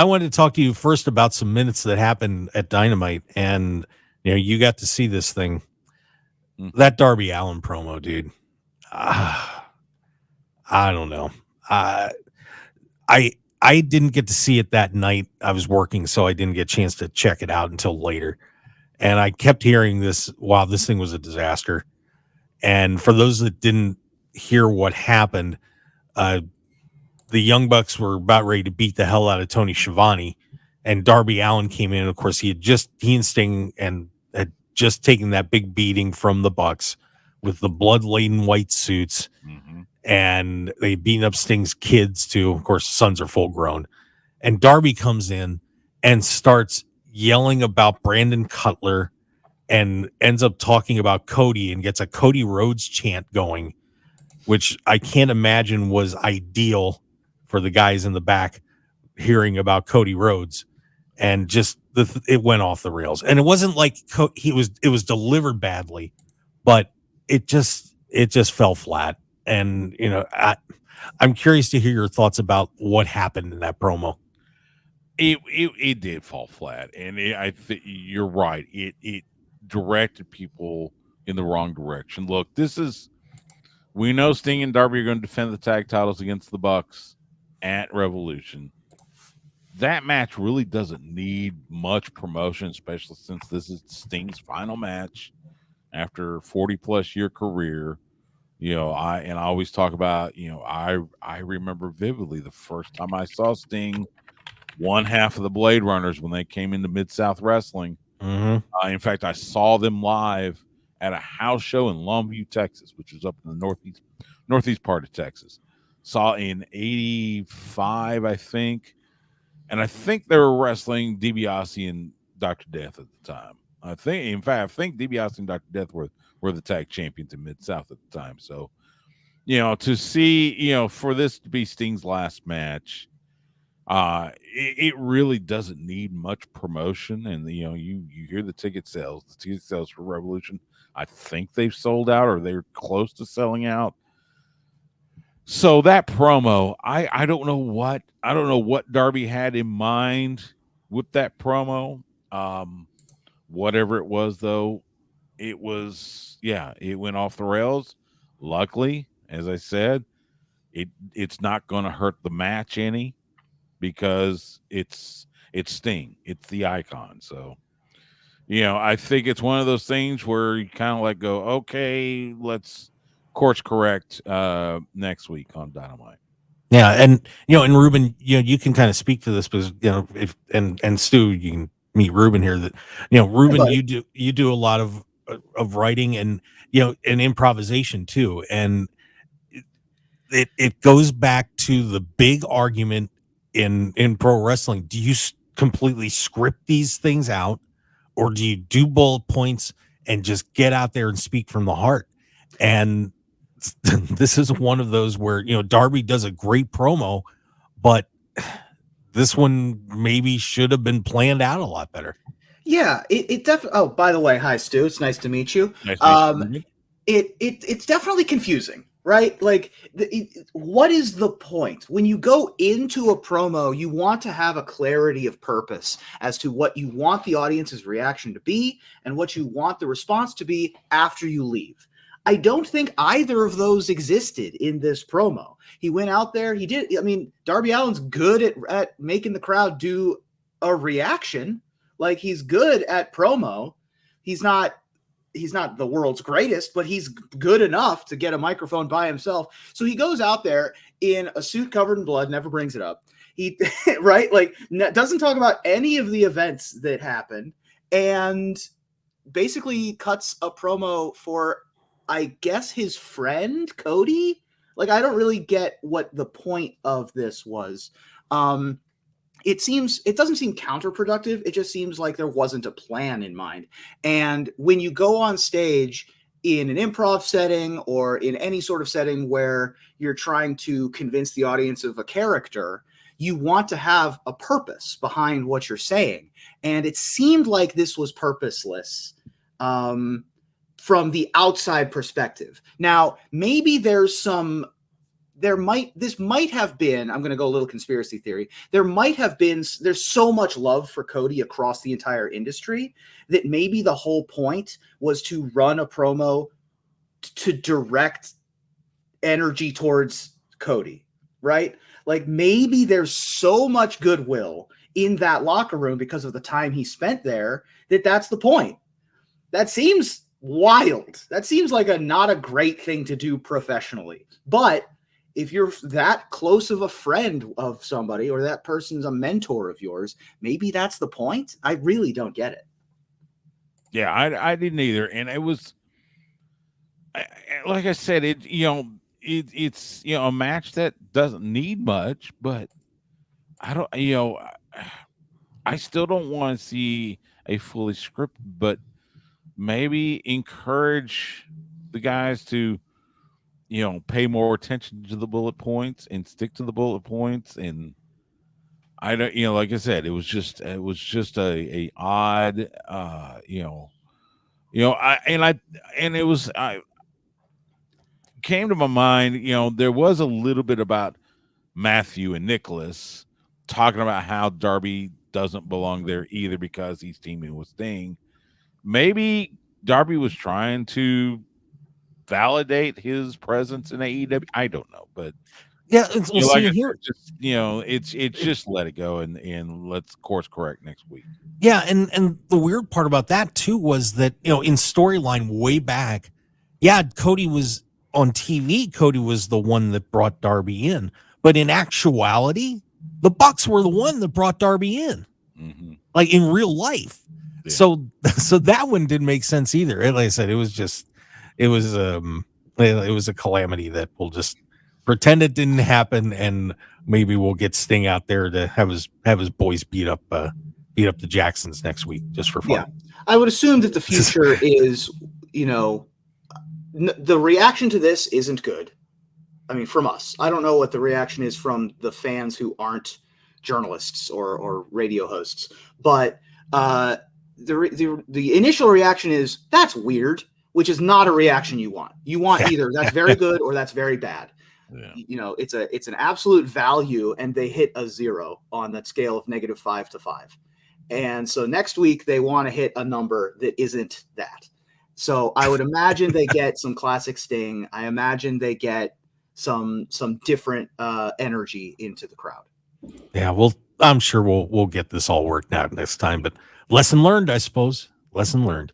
I wanted to talk to you first about some minutes that happened at Dynamite, and you got to see this thing. That Darby Allin promo, dude. I don't know. I I didn't get to see it that night. I was working, so I didn't get a chance to check it out until later. And I kept hearing this. Wow, this thing was a disaster. And for those that didn't hear what happened, the Young Bucks were about ready to beat the hell out of Tony Schiavone, and Darby Allin came in. Of course, he and Sting had just taken that big beating from the Bucks with the blood-laden white suits, and they beaten up Sting's kids too. Of course, sons are full grown, and Darby comes in and starts yelling about Brandon Cutler and ends up talking about Cody and gets a Cody Rhodes chant going, which I can't imagine was ideal for the guys in the back hearing about Cody Rhodes. And just it went off the rails. And it wasn't like it was delivered badly, but it just fell flat. And I'm curious to hear your thoughts about what happened in that promo. It did fall flat, and I think you're right. It directed people in the wrong direction. Look, we know Sting and Darby are going to defend the tag titles against the Bucks at Revolution. That match really doesn't need much promotion, especially since this is Sting's final match after a 40-plus year career. I always talk about, I remember vividly the first time I saw Sting, one half of the Blade Runners when they came into Mid-South Wrestling. In fact, I saw them live at a house show in Longview, Texas, which is up in the northeast part of Texas. Saw in 85, I think. And I think they were wrestling DiBiase and Dr. Death at the time. I think DiBiase and Dr. Death were the tag champions in Mid-South at the time. So, to see, for this to be Sting's last match, it really doesn't need much promotion. And, you hear the ticket sales for Revolution. I think they've sold out or they're close to selling out. So that promo, I don't know what Darby had in mind with that promo. Whatever it was, though, it went off the rails. Luckily, as I said, it's not going to hurt the match any because it's Sting. It's the icon. So, I think it's one of those things where you kind of go, okay, let's course correct next week on Dynamite. Yeah, and and Reuben, you can kind of speak to this because if and Stu, you can meet Reuben here. That Reuben, you do a lot of writing and and improvisation too, and it goes back to the big argument in pro wrestling. Do you completely script these things out, or do you do bullet points and just get out there and speak from the heart? And this is one of those where Darby does a great promo, but this one maybe should have been planned out a lot better. Yeah, it definitely. Oh, by the way, hi Stu. It's nice to meet you. Nice to meet you. It's definitely confusing, right? Like, what is the point when you go into a promo? You want to have a clarity of purpose as to what you want the audience's reaction to be and what you want the response to be after you leave. I don't think either of those existed in this promo. He went out there. He did. I mean, Darby Allin's good at making the crowd do a reaction. Like, he's good at promo. He's not the world's greatest, but he's good enough to get a microphone by himself. So he goes out there in a suit covered in blood, never brings it up. He right, like, doesn't talk about any of the events that happened, and basically cuts a promo for, I guess, his friend Cody. Like, I don't really get what the point of this was. It doesn't seem counterproductive. It just seems like there wasn't a plan in mind. And when you go on stage in an improv setting or in any sort of setting where you're trying to convince the audience of a character, you want to have a purpose behind what you're saying. And it seemed like this was purposeless. From the outside perspective. Now, maybe there's some this might have been, I'm going to go a little conspiracy theory. There's so much love for Cody across the entire industry that maybe the whole point was to run a promo to direct energy towards Cody, right? Like maybe there's so much goodwill in that locker room because of the time he spent there that's the point. That seems wild. That seems like not a great thing to do professionally. But if you're that close of a friend of somebody or that person's a mentor of yours, maybe that's the point. I really don't get it. Yeah, I didn't either. And it was, like I said, it's a match that doesn't need much, but I don't, I still don't want to see a fully scripted, but maybe encourage the guys to, pay more attention to the bullet points and stick to the bullet points. And I don't, like I said, it was just a odd, I came to my mind, there was a little bit about Matthew and Nicholas talking about how Darby doesn't belong there either because he's teaming with Sting. Maybe Darby was trying to validate his presence in AEW. I don't know, but yeah, it's just let it go and let's course correct next week. Yeah, and the weird part about that too was that in storyline way back, yeah, Cody was on TV. Cody was the one that brought Darby in, but in actuality, the Bucks were the one that brought Darby in, like in real life. Yeah. So that one didn't make sense either. Like I said, it was a calamity that we'll just pretend it didn't happen, and maybe we'll get Sting out there to have his boys beat up the Jacksons next week just for fun. Yeah, I would assume that the future is, the reaction to this isn't good. I mean, from us, I don't know what the reaction is from the fans who aren't journalists or radio hosts, but the initial reaction is that's weird, which is not a reaction you want. You want either that's very good or that's very bad. Yeah. It's an absolute value, and they hit a 0 on that scale of -5 to 5. And so next week they want to hit a number that isn't that. So I would imagine they get some classic Sting. I imagine they get some different energy into the crowd. Yeah, I'm sure we'll get this all worked out next time, but lesson learned, I suppose. Lesson learned.